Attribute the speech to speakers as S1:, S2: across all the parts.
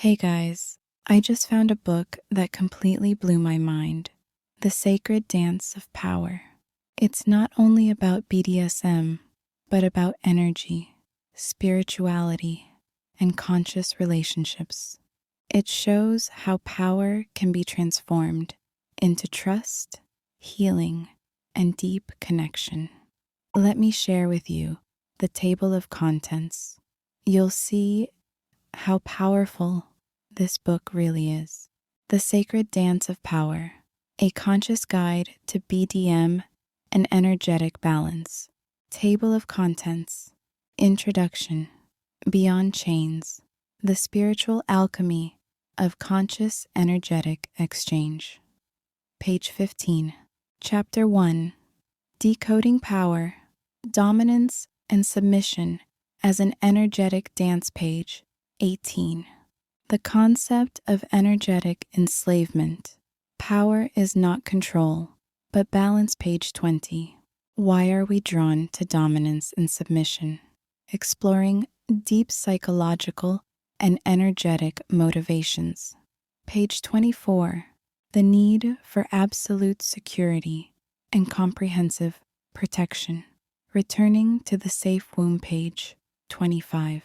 S1: Hey guys, I just found a book that completely blew my mind. The Sacred Dance of Power. It's not only about BDSM, but about energy, spirituality, and conscious relationships. It shows how power can be transformed into trust, healing, and deep connection. Let me share with you the table of contents. You'll see how powerful this book really is. The Sacred Dance of Power, a conscious guide to BDSM and energetic balance. Table of contents. Introduction. Beyond Chains. The spiritual alchemy of conscious energetic exchange. Page 15. Chapter 1. Decoding Power, Dominance, and Submission as an Energetic Dance. Page 18. The concept of energetic enslavement. Power is not control, but balance. Page 20. Why are we drawn to dominance and submission? Exploring deep psychological and energetic motivations. Page 24. The need for absolute security and comprehensive protection. Returning to the safe womb. Page 25.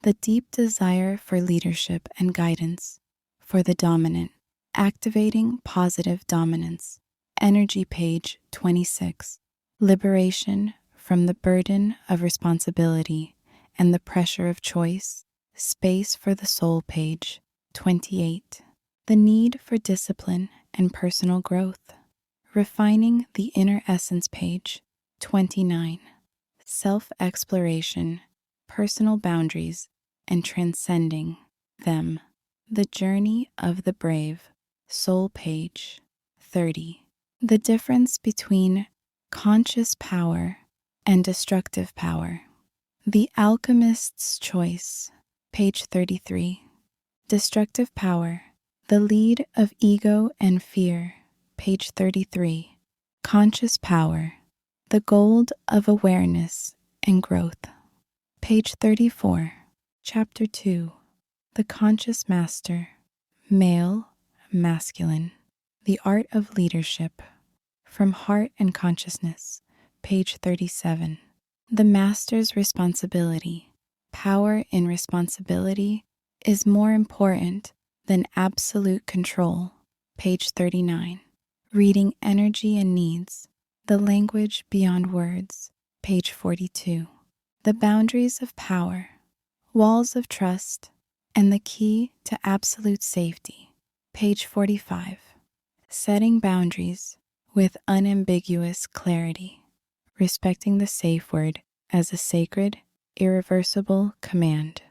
S1: The deep desire for leadership and guidance for the dominant. Activating positive dominance. Energy. Page 26. Liberation from the burden of responsibility and the pressure of choice. Space for the soul. Page 28. The need for discipline and personal growth. Refining the inner essence. Page 29. Self-exploration, personal boundaries, and transcending them. The Journey of the Brave. Soul. Page 30. The difference between conscious power and destructive power. The Alchemist's Choice. Page 33. Destructive power. The lead of ego and fear. Page 33. Conscious power. The gold of awareness and growth. Page 34. Chapter 2. The Conscious Master. Male, Masculine. The Art of Leadership. From Heart and Consciousness. Page 37. The Master's Responsibility. Power in responsibility is more important than absolute control. Page 39. Reading Energy and Needs. The Language Beyond Words. Page 42. The Boundaries of Power. Walls of Trust and the Key to Absolute Safety. Page 45. Setting Boundaries with Unambiguous Clarity. Respecting the safe word as a sacred, irreversible command.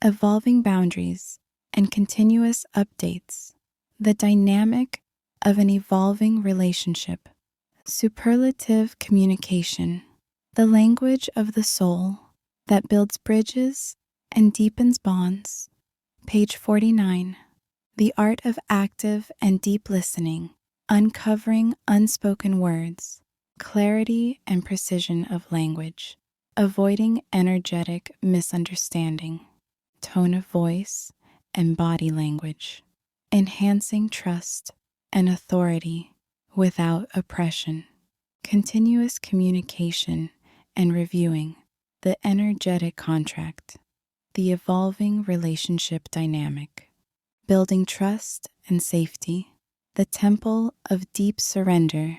S1: Evolving Boundaries and Continuous Updates. The Dynamic of an Evolving Relationship. Superlative Communication. The Language of the Soul that builds bridges and deepens bonds. Page 49. The Art of Active and Deep Listening. Uncovering unspoken words. Clarity and precision of language. Avoiding energetic misunderstanding. Tone of voice and body language. Enhancing trust and authority without oppression. Continuous communication and reviewing the energetic contract. The evolving relationship dynamic. Building trust and safety. The Temple of Deep Surrender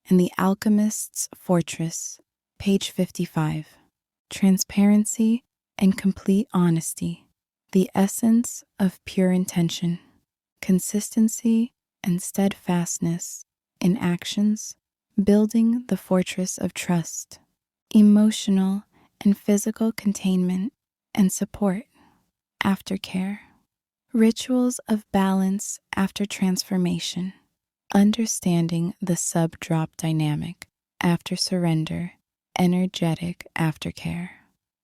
S1: and the Alchemist's Fortress. Page 55. Transparency and complete honesty. The essence of pure intention. Consistency and steadfastness in actions. Building the fortress of trust. Emotional and physical containment and support. Aftercare. Rituals of balance after transformation. Understanding the sub-drop dynamic after surrender. Energetic aftercare.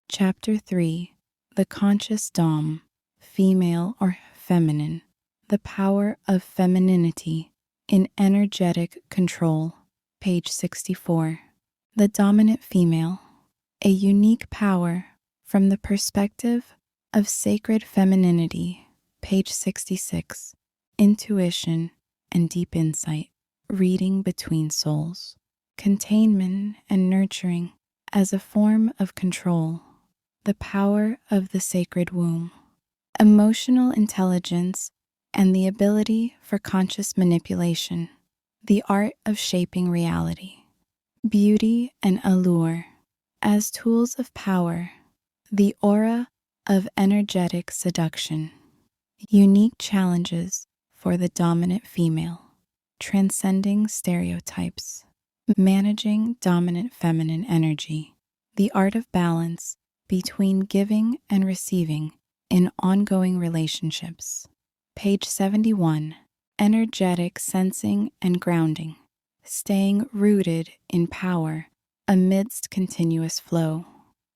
S1: Chapter 3. The Conscious Dom. Female or feminine. The Power of Femininity in Energetic Control. Page 64. The Dominant Female. A unique power from the perspective of sacred femininity Page 66. Intuition and Deep Insight. Reading Between Souls. Containment and Nurturing as a Form of Control. The Power of the Sacred Womb. Emotional Intelligence and the Ability for Conscious Manipulation. The Art of Shaping Reality. Beauty and Allure as Tools of Power. The Aura of Energetic Seduction. Unique Challenges for the Dominant Female. Transcending Stereotypes. Managing Dominant Feminine Energy. The Art of Balance between Giving and Receiving in Ongoing Relationships. Page 71. Energetic Sensing and Grounding. Staying rooted in power amidst continuous flow.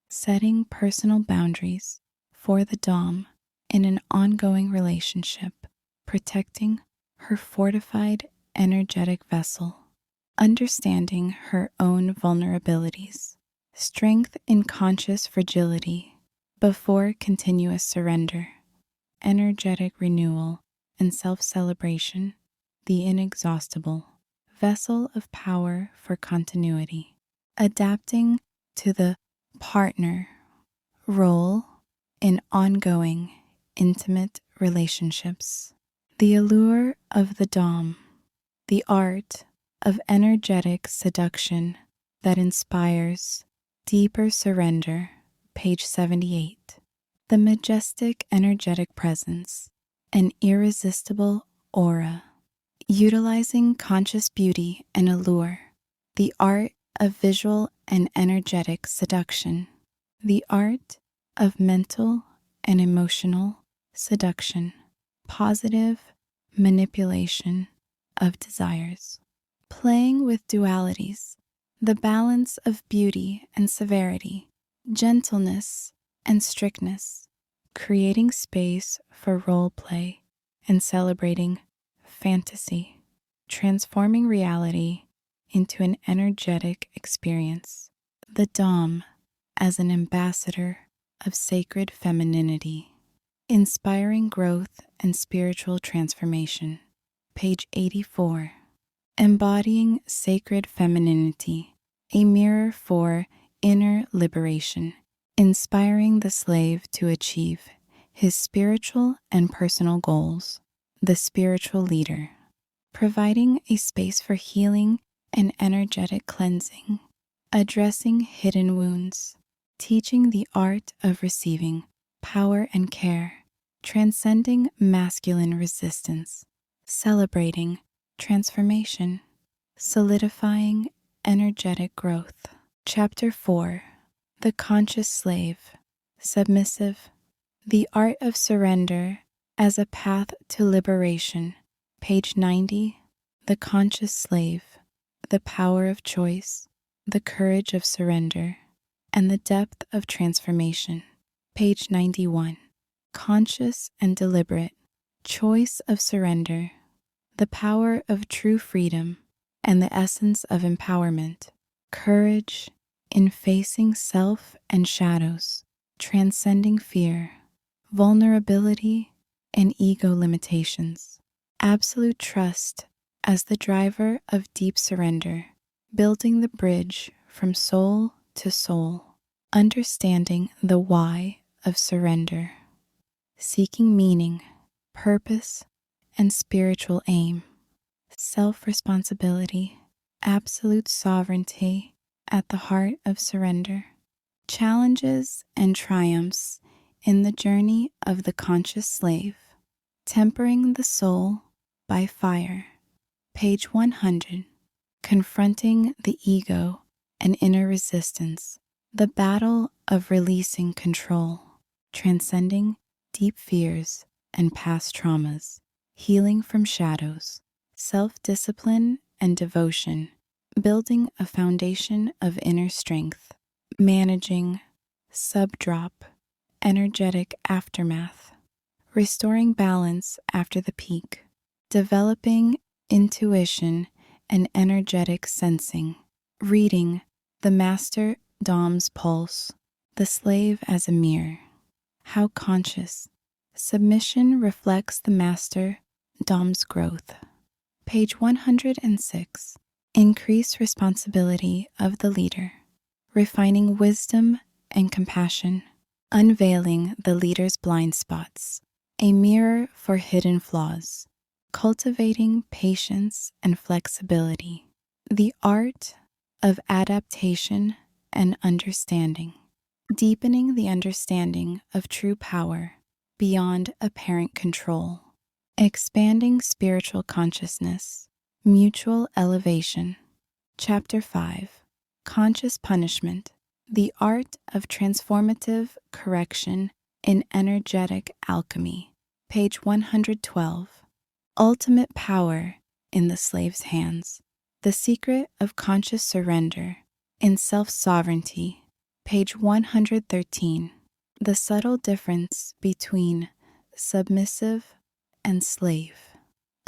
S1: Setting personal boundaries for the Dom in an ongoing relationship. Protecting her fortified energetic vessel. Understanding her own vulnerabilities. Strength in conscious fragility before continuous surrender. Energetic renewal and self-celebration. The inexhaustible. Vessel of power for continuity. Adapting to the partner role in ongoing intimate relationships. The allure of the Dom. The art of energetic seduction that inspires deeper surrender. Page 78. The majestic energetic presence, an irresistible aura. Utilizing conscious beauty and allure. The art of visual and energetic seduction. The art of mental and emotional seduction. Positive manipulation of desires. Playing with dualities. The balance of beauty and severity. Gentleness and strictness. Creating space for role play and celebrating fantasy. Transforming reality into an energetic experience. The Dom as an ambassador of sacred femininity. Inspiring growth and spiritual transformation. Page 84. Embodying sacred femininity, a mirror for inner liberation. Inspiring the slave to achieve his spiritual and personal goals. The spiritual leader. Providing a space for healing and energetic cleansing. Addressing hidden wounds. Teaching the art of receiving power and care. Transcending masculine resistance. Celebrating transformation. Solidifying energetic growth. Chapter 4. The Conscious Slave. Submissive. The Art of Surrender as a Path to Liberation. Page 90. The Conscious Slave. The Power of Choice. The Courage of Surrender. And the Depth of Transformation. Page 91. Conscious and Deliberate. Choice of Surrender. The Power of True Freedom and the Essence of Empowerment. Courage in facing self and shadows. Transcending fear. Vulnerability and ego limitations. Absolute trust as the driver of deep surrender, building the bridge from soul to soul. Understanding the why of surrender. Seeking meaning, purpose, and spiritual aim. Self-responsibility, absolute sovereignty at the heart of surrender. Challenges and triumphs in the journey of the conscious slave. Tempering the soul by fire. Page 100. Confronting the ego and inner resistance. The battle of releasing control. Transcending deep fears and past traumas. Healing from shadows. Self-discipline and devotion. Building a foundation of inner strength. Managing subdrop. Energetic aftermath. Restoring balance after the peak. Developing intuition and energetic sensing. Reading the Master Dom's pulse. The slave as a mirror. How conscious, Submission reflects the master Dom's growth. Page 106. Increase responsibility of the leader. Refining wisdom and compassion. Unveiling the leader's blind spots. A mirror for hidden flaws. Cultivating patience and flexibility. The art of adaptation and understanding. Deepening the understanding of true power beyond apparent control. Expanding spiritual consciousness. Mutual elevation. Chapter 5. Conscious punishment. The art of transformative correction in energetic alchemy. Page 112. Ultimate power in the slave's hands. The secret of conscious surrender in self-sovereignty. Page 113. The subtle difference between submissive and slave.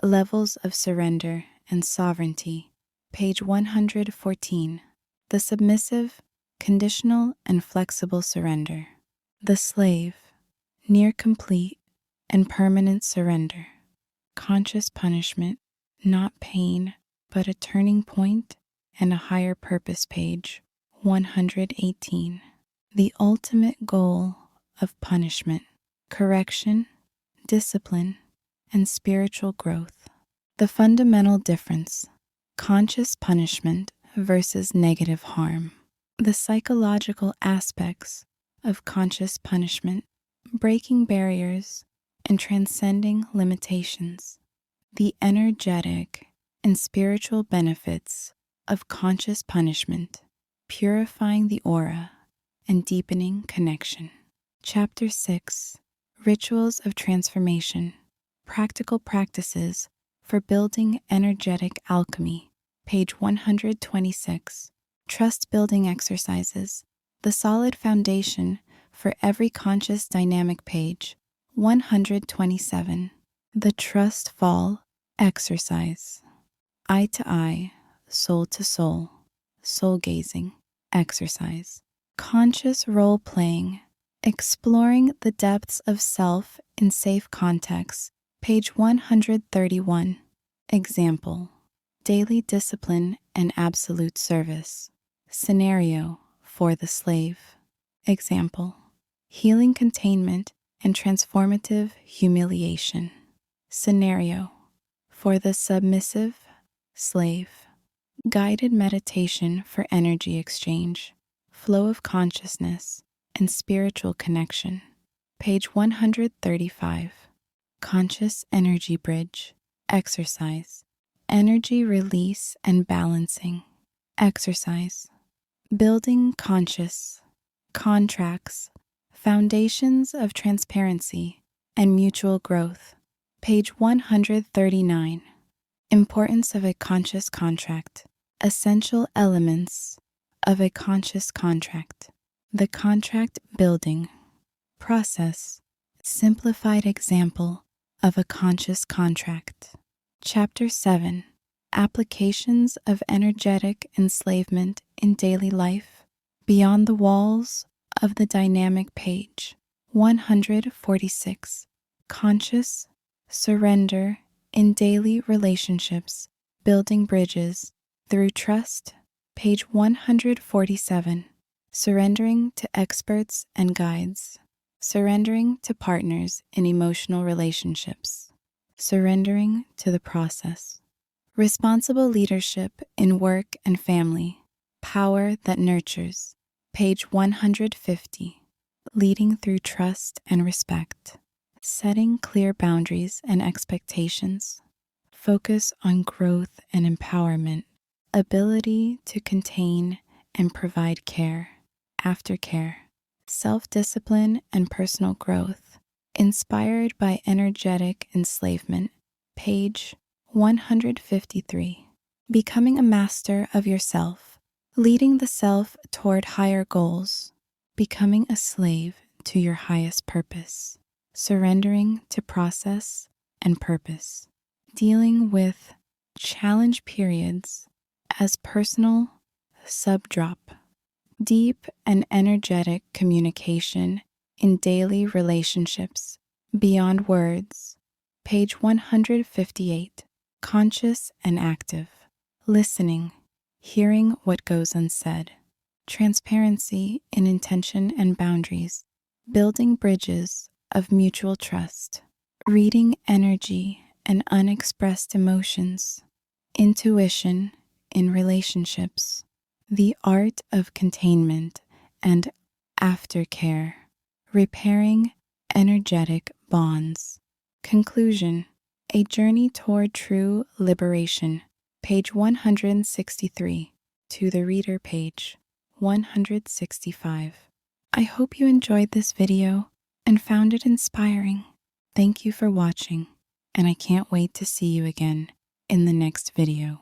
S1: Levels of surrender and sovereignty. Page 114. The submissive, conditional and flexible surrender. The slave, near complete and permanent surrender. Conscious punishment, not pain, but a turning point and a higher purpose. Page 118. The ultimate goal of punishment, correction, discipline, and spiritual growth. The fundamental difference, conscious punishment versus negative harm. The psychological aspects of conscious punishment, breaking barriers and transcending limitations. The energetic and spiritual benefits of conscious punishment, purifying the aura and deepening connection. Chapter 6. Rituals of transformation. Practical practices for building energetic alchemy. Page 126. Trust building exercises. The solid foundation for every conscious dynamic. Page 127. The trust fall exercise. Eye to eye, soul to soul, soul gazing exercise. Conscious role playing, exploring the depths of self in safe contexts. Page 131. Example: daily discipline and absolute service. Scenario for the slave. Example: healing containment and transformative humiliation. Scenario for the submissive slave. Guided meditation for energy exchange, flow of consciousness, and spiritual connection. Page 135. Conscious energy bridge. Exercise. Energy release and balancing. Exercise. Building conscious. Contracts. Foundations of transparency and mutual growth. Page 139. Importance of a conscious contract. Essential elements of a conscious contract. The contract building process. Simplified example of a conscious contract. Chapter 7. Applications of energetic enslavement in daily life beyond the walls of the dynamic. Page 146. Conscious surrender in daily relationships, building bridges through trust. Page 147. Surrendering to experts and guides. Surrendering to partners in emotional relationships. Surrendering to the process. Responsible leadership in work and family. Power that nurtures. Page 150. Leading through trust and respect. Setting clear boundaries and expectations. Focus on growth and empowerment. Ability to contain and provide care, aftercare. Self-discipline and personal growth. Inspired by energetic enslavement. Page 153. Becoming a master of yourself. Leading the self toward higher goals. Becoming a slave to your highest purpose. Surrendering to process and purpose. Dealing with challenge periods as personal subdrop. Deep and energetic communication in daily relationships. Beyond Words, page 158. Conscious and Active. Listening, hearing what goes unsaid. Transparency in Intention and Boundaries. Building bridges of mutual trust. Reading energy and unexpressed emotions. Intuition in relationships. The art of containment and aftercare. Repairing energetic bonds. Conclusion: A Journey Toward True Liberation, page 163 to the reader page 165. I hope you enjoyed this video and found it inspiring. Thank you for watching, and I can't wait to see you again in the next video.